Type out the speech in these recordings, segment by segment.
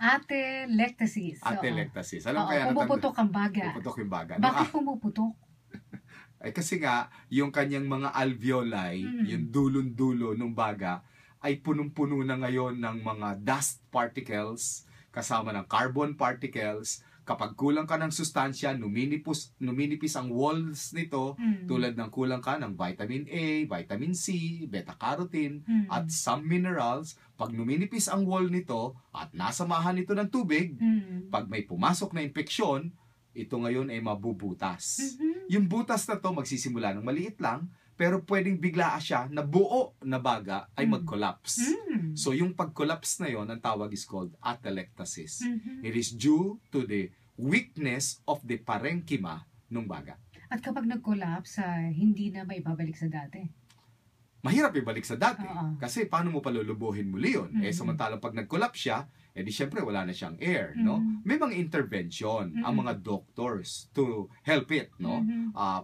Ate Lectasis. Ate Lectasis. Alam kaya pumuputok ang baga. Pumuputok yung baga. Bakit pumuputok? Ay kasi nga, yung kanyang mga alveoli, yung dulon-dulo ng baga, ay punong-puno na ngayon ng mga dust particles, kasama ng carbon particles. Kapag kulang ka ng sustansya, numinipis ang walls nito, tulad ng kulang ka ng vitamin A, vitamin C, beta-carotene, at some minerals. Pag numinipis ang wall nito at nasamahan ito ng tubig, pag may pumasok na impeksyon, ito ngayon ay mabubutas. Yung butas na to magsisimula ng maliit lang, pero pwedeng bigla siya na buo na baga ay mag-collapse. So yung pag-collapse na yon, ang tawag is called atelectasis. It is due to the weakness of the parenchyma ng baga. At kapag nag-collapse, hindi na maibabalik sa dati? Mahirap ibalik sa dati. Kasi paano mo palulubuhin muli yun? Samantalang pag nag-collapse siya, di syempre wala na siyang air, no? May mga intervention ang mga doctors to help it, no?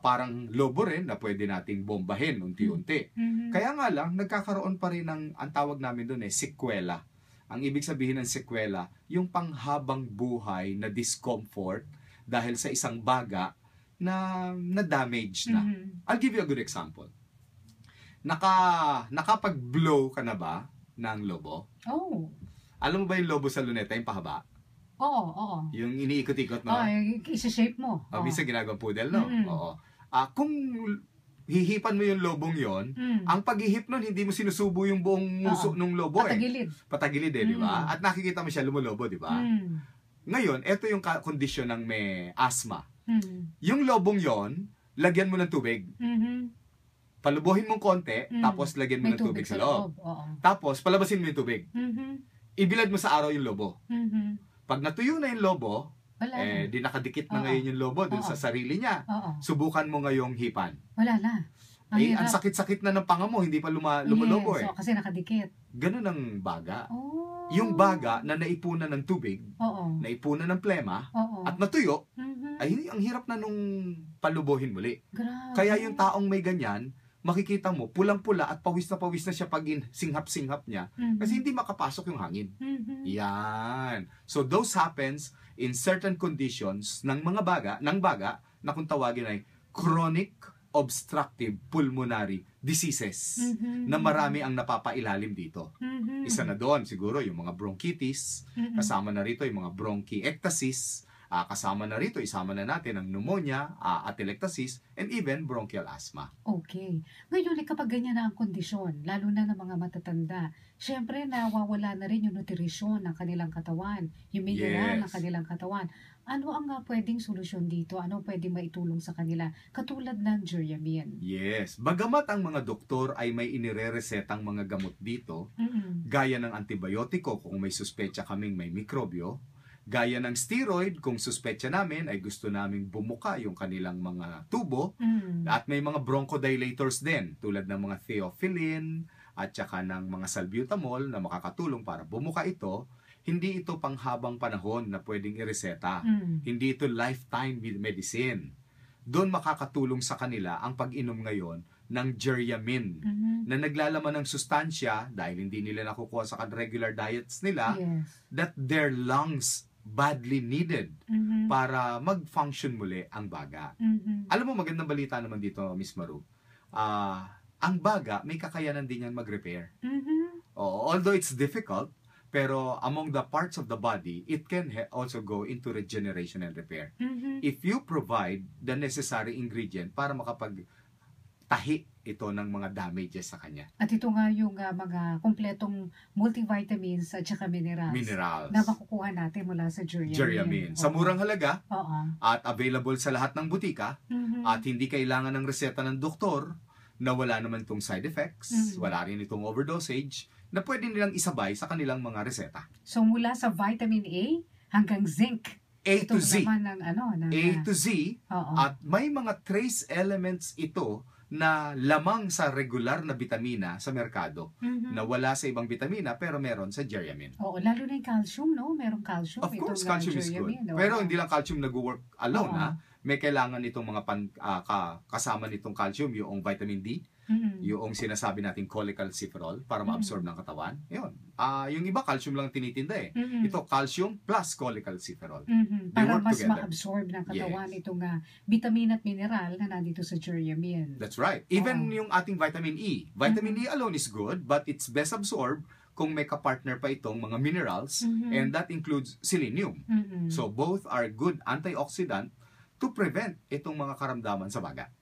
Parang lobo rin na pwede nating bombahin unti-unti. Kaya nga lang, nagkakaroon pa rin ng, ang tawag namin doon sequela. Ang ibig sabihin ng sequela, yung panghabang buhay na discomfort dahil sa isang baga na damage na. I'll give you a good example. Nakapag-blow ka na ba ng lobo? Oh. Alam mo ba yung lobo sa luneta, yung pahaba? Oo. Yung iniikot-ikot, no? Yung isa-shape mo. Minsan ginagawang poodle, no? Oo. Kung hihipan mo yung lobong yon, ang paghihip nun, hindi mo sinusubo yung buong muso ng lobo. Patagilid. Patagilid di ba? At nakikita mo siya lumulobo, di ba? Ngayon, eto yung kondisyon ng may asthma. Yung lobong yon, lagyan mo ng tubig. Palubuhin mong konti, tapos lagyan mo ng tubig sa loob. Tapos, palabasin mo yung tubig. Ibilad mo sa araw yung lobo. Pag natuyo na yung lobo, di nakadikit na ngayon yung lobo dun sa sarili niya. Subukan mo ngayong hipan. Wala na. Ang sakit-sakit na ng panga mo, hindi pa lumalobo So, kasi nakadikit. Ganun ang baga. Yung baga na naipunan ng tubig, naipunan ng plema, at natuyo, ay ang hirap na nung palubuhin muli. Grabe. Kaya yung taong may ganyan, makikita mo, pulang-pula at pawis na siya pag singhap-singhap niya kasi hindi makapasok yung hangin. Yan. So those happens in certain conditions ng mga baga na kung tawagin ay chronic obstructive pulmonary diseases na marami ang napapailalim dito. Isa na doon siguro yung mga bronchitis, kasama na rito yung mga bronchiectasis, kasama na rito, isama na natin ang pneumonia, atelectasis, and even bronchial asthma. Okay. Ngayon, kapag ganyan na ang kondisyon, lalo na ng mga matatanda, syempre nawawala na rin yung nutrisyon ng kanilang katawan, yung mineral ng kanilang katawan. Ano ang pwedeng solusyon dito? Ano pwedeng maitulong sa kanila? Katulad ng Geryamin. Yes. Bagamat ang mga doktor ay may inireresetang mga gamot dito, gaya ng antibiotiko kung may suspecha kaming may mikrobyo, gaya ng steroid, kung suspetsa namin ay gusto naming bumuka yung kanilang mga tubo. At may mga bronchodilators din, tulad ng mga theophylline at saka ng mga salbutamol na makakatulong para bumuka ito. Hindi ito panghabang panahon na pwedeng ireseta. Hindi ito lifetime medicine. Doon makakatulong sa kanila ang pag-inom ngayon ng Geryamin na naglalaman ng sustansya dahil hindi nila nakukuha sa regular diets nila that their lungs badly needed para mag-function muli ang baga. Alam mo, magandang balita naman dito, Miss Maru. Ang baga, may kakayanan din yan mag-repair. Although it's difficult, pero among the parts of the body, it can also go into regeneration and repair. If you provide the necessary ingredient para makapagtahi ito ng mga damages sa kanya. At ito nga yung mga kompletong multivitamins at saka minerals na makukuha natin mula sa Geryamin. Sa murang halaga at available sa lahat ng butika at hindi kailangan ng reseta ng doktor na wala naman itong side effects, wala rin itong overdosage na pwede nilang isabay sa kanilang mga reseta. So mula sa vitamin A hanggang zinc. A to Z. A to Z. At may mga trace elements ito na lamang sa regular na bitamina sa merkado na wala sa ibang bitamina pero meron sa Geryamin. Oo, lalo na yung calcium, no? Merong calcium. Of course, calcium is good. Pero hindi lang calcium nag-work alone, ha? May kailangan itong mga kasama nitong calcium, yung vitamin D, yung sinasabi nating cholecalciferol para ma-absorb ng katawan. Yun. Yung iba, calcium lang tinitinda eh. Ito, calcium plus cholecalciferol. Para work mas together. ma-absorb ng katawan Yes. itong vitamin at mineral na nandito sa geranium. That's right. Even yung ating vitamin E. Vitamin E alone is good, but it's best absorbed kung may kapartner pa itong mga minerals, and that includes selenium. So both are good antioxidant to prevent itong mga karamdaman sa baga.